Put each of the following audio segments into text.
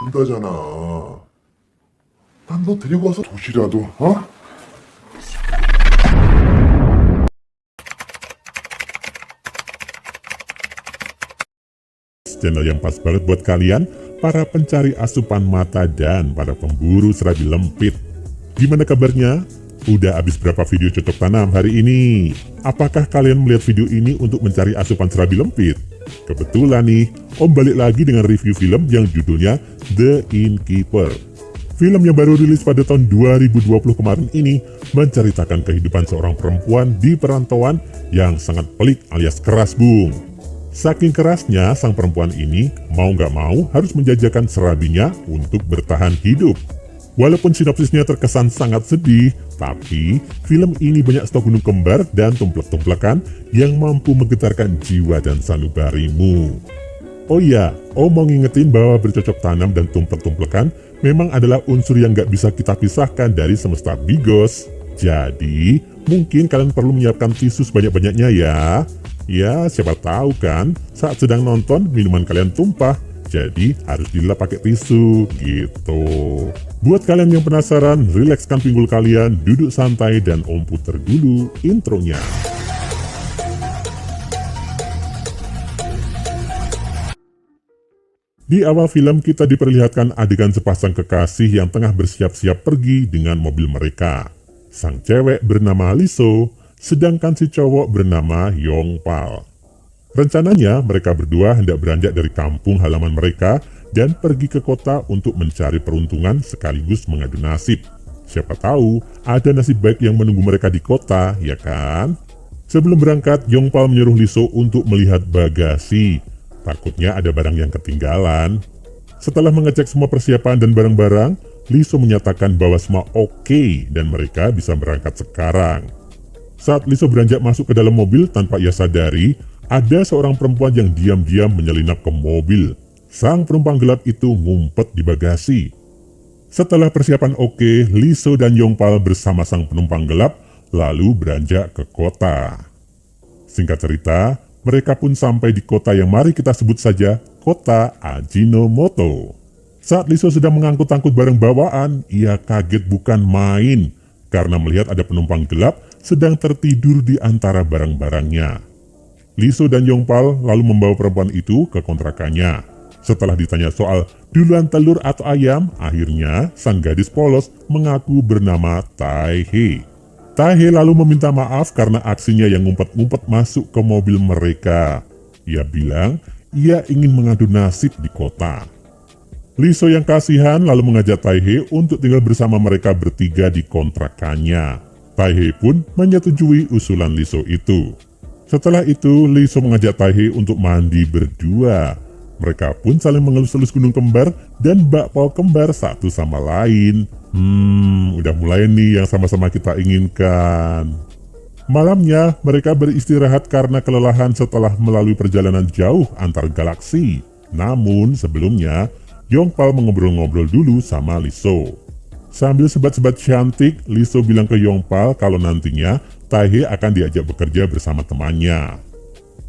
모른다잖아. 난 너 데리고 와서 도시라도, 어? Channel yang pas banget buat kalian, para pencari asupan mata dan para pemburu serabi lempit. Gimana kabarnya? Udah habis berapa video cocok tanam hari ini? Apakah kalian melihat video ini untuk mencari asupan serabi lempit? Kebetulan nih, Om balik lagi dengan review film yang judulnya The Innkeeper. Film yang baru rilis pada tahun 2020 kemarin ini menceritakan kehidupan seorang perempuan di perantauan yang sangat pelik alias keras, Bung. Saking kerasnya, sang perempuan ini mau nggak mau harus menjajakan serabinya untuk bertahan hidup. Walaupun sinopsisnya terkesan sangat sedih, tapi film ini banyak stok gunung kembar dan tumplek-tumplekan yang mampu menggetarkan jiwa dan sanubarimu. Oh iya, Om mau ngingetin bahwa bercocok tanam dan tumplek-tumplekan memang adalah unsur yang nggak bisa kita pisahkan dari semesta Bigos. Jadi, mungkin kalian perlu menyiapkan tisu sebanyak-banyaknya ya. Ya, siapa tahu kan, saat sedang nonton minuman kalian tumpah, jadi harus dilap pakai tisu, gitu. Buat kalian yang penasaran, rilekskan pinggul kalian, duduk santai, dan Om puter dulu intronya. Di awal film kita diperlihatkan adegan sepasang kekasih yang tengah bersiap-siap pergi dengan mobil mereka. Sang cewek bernama Liso, sedangkan si cowok bernama Yongpal. Rencananya mereka berdua hendak beranjak dari kampung halaman mereka dan pergi ke kota untuk mencari peruntungan sekaligus mengadu nasib. Siapa tahu ada nasib baik yang menunggu mereka di kota, ya kan? Sebelum berangkat, Yongpal menyuruh Liso untuk melihat bagasi. Takutnya ada barang yang ketinggalan. Setelah mengecek semua persiapan dan barang-barang, Liso menyatakan bahwa semua oke dan mereka bisa berangkat sekarang. Saat Liso beranjak masuk ke dalam mobil tanpa ia sadari, ada seorang perempuan yang diam-diam menyelinap ke mobil. Sang penumpang gelap itu ngumpet di bagasi. Setelah persiapan oke, Liso dan Yongpal bersama sang penumpang gelap lalu beranjak ke kota. Singkat cerita, mereka pun sampai di kota yang mari kita sebut saja kota Ajinomoto. Saat Liso sedang mengangkut-angkut barang bawaan, ia kaget bukan main karena melihat ada penumpang gelap sedang tertidur di antara barang-barangnya. Liso dan Yongpal lalu membawa perempuan itu ke kontrakannya. Setelah ditanya soal duluan telur atau ayam, akhirnya sang gadis polos mengaku bernama Taehe. Taehe lalu meminta maaf karena aksinya yang ngumpet-ngumpet masuk ke mobil mereka. Ia bilang ia ingin mengadu nasib di kota. Liso yang kasihan lalu mengajak Taehe untuk tinggal bersama mereka bertiga di kontrakannya. Taehe pun menyetujui usulan Liso itu. Setelah itu, Liso mengajak Taehe untuk mandi berdua. Mereka pun saling mengelus-elus gunung kembar dan bakpao kembar satu sama lain. Udah mulai nih yang sama-sama kita inginkan. Malamnya, mereka beristirahat karena kelelahan setelah melalui perjalanan jauh antar galaksi. Namun, sebelumnya, Yongpal mengobrol-ngobrol dulu sama Liso. Sambil sebat-sebat cantik, Liso bilang ke Yongpal kalau nantinya Taehe akan diajak bekerja bersama temannya.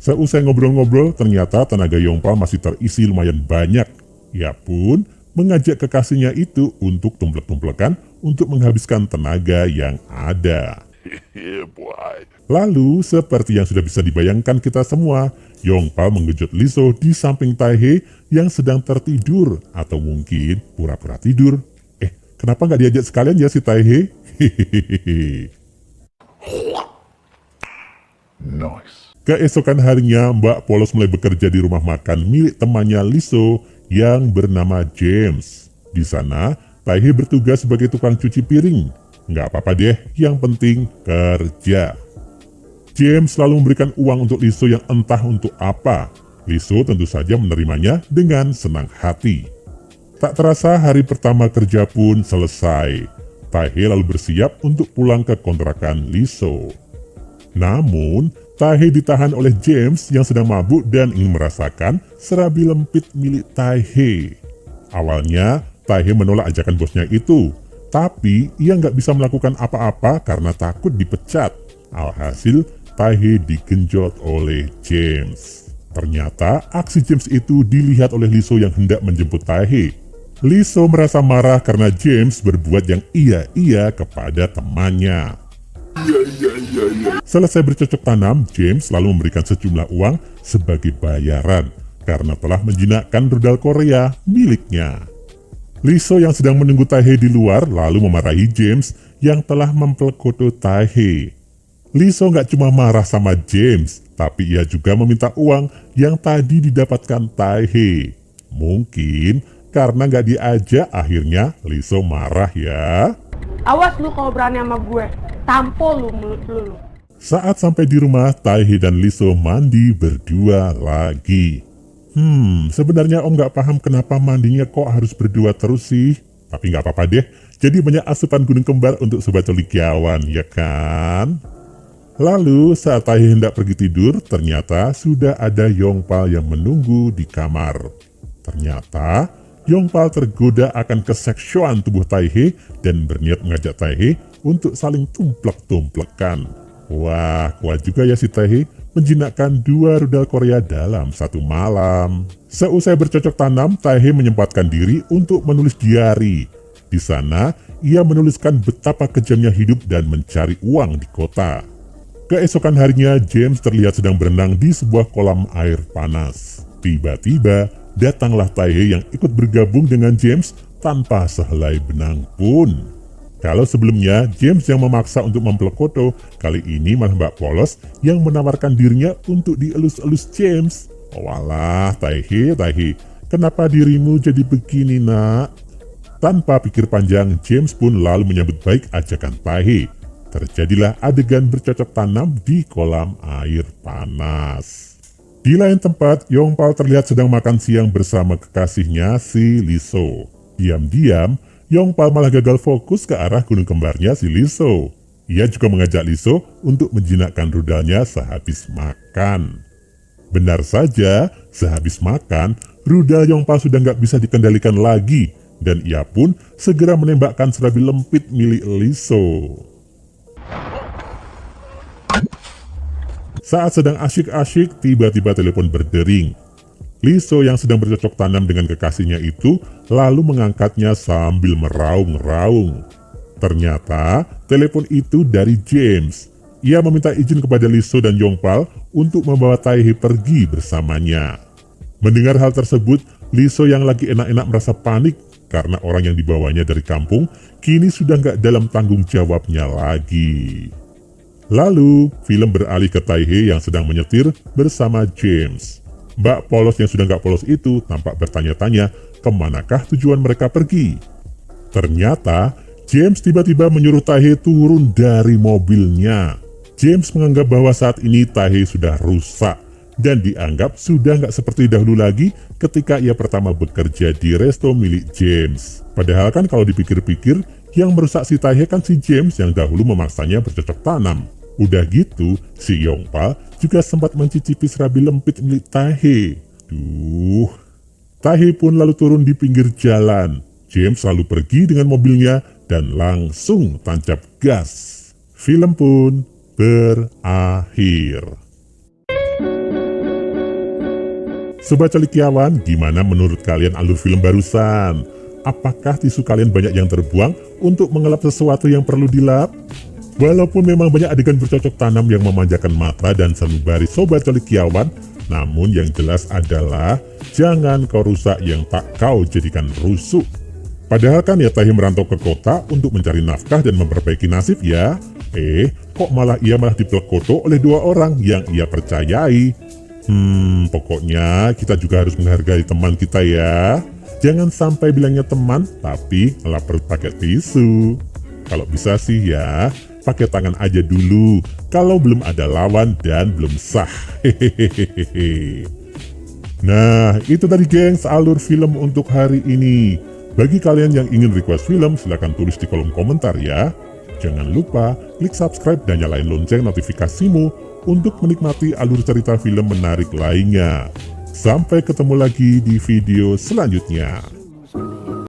Seusai ngobrol-ngobrol, ternyata tenaga Yongpal masih terisi lumayan banyak. Ia pun mengajak kekasihnya itu untuk tumplek-tumplekan untuk menghabiskan tenaga yang ada. Lalu, seperti yang sudah bisa dibayangkan kita semua, Yongpal mengejut Liso di samping Taehe yang sedang tertidur atau mungkin pura-pura tidur. Kenapa nggak diajak sekalian ya si Taehe? Nice. Keesokan harinya, Mbak Polos mulai bekerja di rumah makan milik temannya Liso yang bernama James. Di sana, Taehe bertugas sebagai tukang cuci piring. Nggak apa-apa deh, yang penting kerja. James selalu memberikan uang untuk Liso yang entah untuk apa. Liso tentu saja menerimanya dengan senang hati. Tak terasa hari pertama kerja pun selesai. Taehe lalu bersiap untuk pulang ke kontrakan Liso. Namun, Taehe ditahan oleh James yang sedang mabuk dan ingin merasakan serabi lempit milik Taehe. Awalnya, Taehe menolak ajakan bosnya itu. Tapi, ia nggak bisa melakukan apa-apa karena takut dipecat. Alhasil, Taehe digenjot oleh James. Ternyata, aksi James itu dilihat oleh Liso yang hendak menjemput Taehe. Lizzo merasa marah karena James berbuat yang iya-iya kepada temannya. Selesai bercocok tanam, James lalu memberikan sejumlah uang sebagai bayaran karena telah menjinakkan rudal Korea miliknya. Lizzo yang sedang menunggu Taehae di luar lalu memarahi James yang telah mempelkoto Taehae. Lizzo nggak cuma marah sama James, tapi ia juga meminta uang yang tadi didapatkan Taehae. Mungkin karena nggak diajak, akhirnya Lizzo marah ya. Awas lu kalau berani sama gue, tampol lu mulut lu. Saat sampai di rumah, Taehae dan Lizzo mandi berdua lagi. Sebenarnya Om nggak paham kenapa mandinya kok harus berdua terus sih. Tapi nggak apa-apa deh, jadi banyak asupan gunung kembar untuk sobat colikiawan, ya kan? Lalu saat Taehae hendak pergi tidur, ternyata sudah ada Yongpal yang menunggu di kamar. Ternyata Yongpal tergoda akan keseksuan tubuh Taehae dan berniat mengajak Taehae untuk saling tumplek-tumplekan. Wah, kuat juga ya si Taehae menjinakkan dua rudal Korea dalam satu malam. Seusai bercocok tanam, Taehae menyempatkan diri untuk menulis diari. Di sana, ia menuliskan betapa kejamnya hidup dan mencari uang di kota. Keesokan harinya, James terlihat sedang berenang di sebuah kolam air panas. Tiba-tiba, datanglah Taehae yang ikut bergabung dengan James tanpa sehelai benang pun. Kalau sebelumnya James yang memaksa untuk mempelkoto, kali ini malah Mbak Polos yang menawarkan dirinya untuk dielus-elus James. Walah, Taehae, kenapa dirimu jadi begini nak? Tanpa pikir panjang, James pun lalu menyambut baik ajakan Taehae. Terjadilah adegan bercocok tanam di kolam air panas. Di lain tempat, Yongpal terlihat sedang makan siang bersama kekasihnya si Lizzo. Diam-diam, Yongpal malah gagal fokus ke arah gunung kembarnya si Lizzo. Ia juga mengajak Lizzo untuk menjinakkan rudalnya sehabis makan. Benar saja, sehabis makan, rudal Yongpal sudah nggak bisa dikendalikan lagi, dan ia pun segera menembakkan serabi lempit milik Lizzo. Saat sedang asyik-asyik, tiba-tiba telepon berdering. Lizzo yang sedang bercocok tanam dengan kekasihnya itu lalu mengangkatnya sambil meraung-raung. Ternyata telepon itu dari James. Ia meminta izin kepada Lizzo dan Yongpal untuk membawa Taehae pergi bersamanya. Mendengar hal tersebut, Lizzo yang lagi enak-enak merasa panik karena orang yang dibawanya dari kampung kini sudah nggak dalam tanggung jawabnya lagi. Lalu, film beralih ke Taehae yang sedang menyetir bersama James. Mbak Polos yang sudah nggak polos itu tampak bertanya-tanya kemanakah tujuan mereka pergi. Ternyata, James tiba-tiba menyuruh Taehae turun dari mobilnya. James menganggap bahwa saat ini Taehae sudah rusak dan dianggap sudah nggak seperti dahulu lagi ketika ia pertama bekerja di resto milik James. Padahal kan kalau dipikir-pikir, yang merusak si Taehae kan si James yang dahulu memaksanya bercocok tanam. Udah gitu, si Yongpal juga sempat mencicipi serabi lempit milik Taehae. Taehae pun lalu turun di pinggir jalan. James lalu pergi dengan mobilnya dan langsung tancap gas. Film pun berakhir. Sobat Colikiawan, gimana menurut kalian alur film barusan? Apakah tisu kalian banyak yang terbuang untuk mengelap sesuatu yang perlu dilap? Walaupun memang banyak adegan bercocok tanam yang memanjakan mata dan sanubari Sobat Colikiawan, namun yang jelas adalah jangan kau rusak yang tak kau jadikan rusuk. Padahal kan ya Taehae merantau ke kota untuk mencari nafkah dan memperbaiki nasib ya. Kok malah ia dipelkoto oleh dua orang yang ia percayai. Pokoknya kita juga harus menghargai teman kita ya. Jangan sampai bilangnya teman, tapi ngelap perut pakai tisu. Kalau bisa sih ya, pakai tangan aja dulu kalau belum ada lawan dan belum sah. Nah, itu tadi gengs alur film untuk hari ini. Bagi kalian yang ingin request film, silahkan tulis di kolom komentar ya. Jangan lupa klik subscribe dan nyalain lonceng notifikasimu untuk menikmati alur cerita film menarik lainnya. Sampai ketemu lagi di video selanjutnya.